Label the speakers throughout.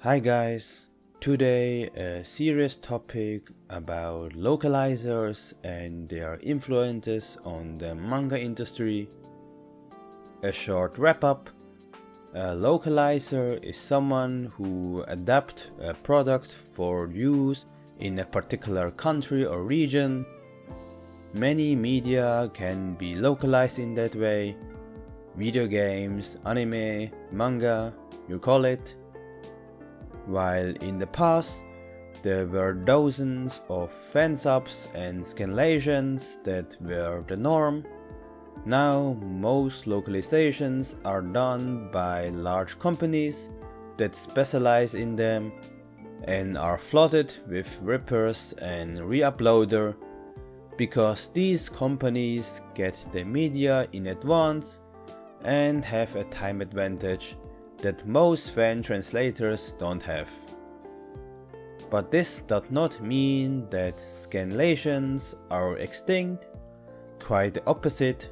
Speaker 1: Hi guys, today a serious topic about localizers and their influences on the manga industry. A short wrap up. A localizer is someone who adapts a product for use in a particular country or region. Many media can be localized in that way. Video games, anime, manga, you call it. While in the past there were dozens of fansubs and scanlations that were the norm, now most localizations are done by large companies that specialize in them and are flooded with rippers and re-uploader because these companies get the media in advance and have a time advantage that most fan translators don't have. But this does not mean that scanlations are extinct, quite the opposite.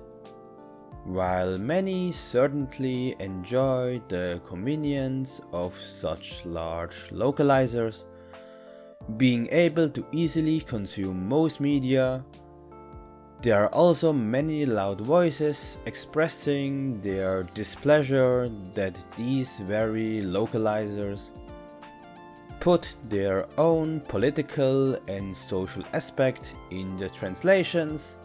Speaker 1: While many certainly enjoy the convenience of such large localizers, being able to easily consume most media, there are also many loud voices expressing their displeasure that these very localizers put their own political and social aspect in the translations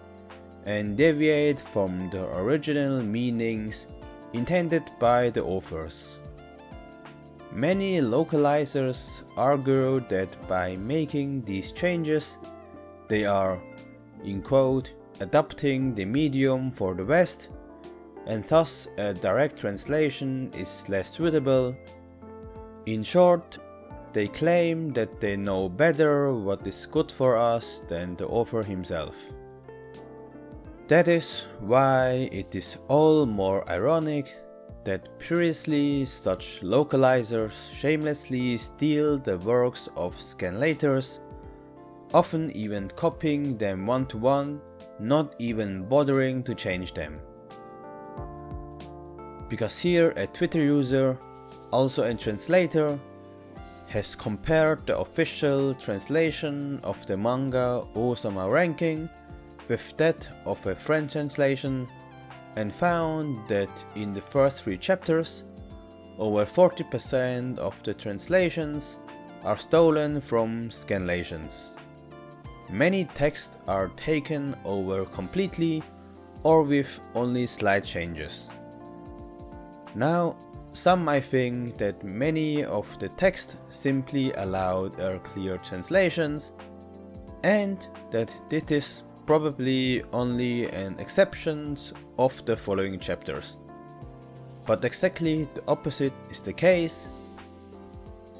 Speaker 1: and deviate from the original meanings intended by the authors. Many localizers argue that by making these changes, they are, in quote, adapting the medium for the West, and thus a direct translation is less suitable. In short, they claim that they know better what is good for us than the author himself. That is why it is all more ironic that previously such localizers shamelessly steal the works of scanlators, often even copying them one-to-one, not even bothering to change them. Because here a Twitter user, also a translator, has compared the official translation of the manga Osama ranking with that of a French translation and found that in the first 3 chapters, over 40% of the translations are stolen from scanlations. Many texts are taken over completely or with only slight changes. Now, some might think that many of the text simply allowed clear translations and that this is probably only an exception of the following chapters. But exactly the opposite is the case,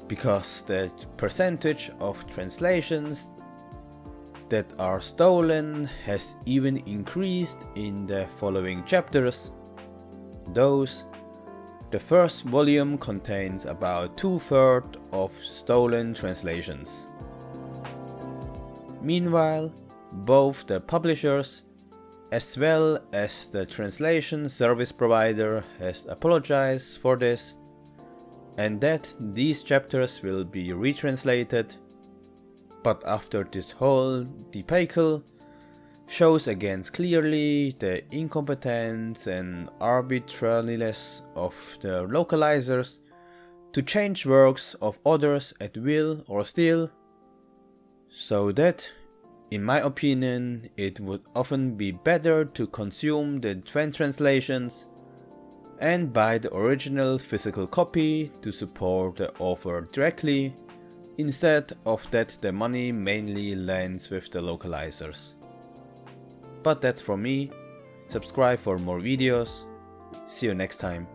Speaker 1: because the percentage of translations that are stolen has even increased in the following chapters. The first volume contains about 2/3 of stolen translations. Meanwhile, both the publishers as well as the translation service provider has apologized for this, and that these chapters will be retranslated. But after this whole debacle shows again clearly the incompetence and arbitrariness of the localizers to change works of others at will or steal, so that, in my opinion, it would often be better to consume the fan translations and buy the original physical copy to support the author directly, instead of that the money mainly lands with the localizers. But that's from me. Subscribe for more videos. See you next time.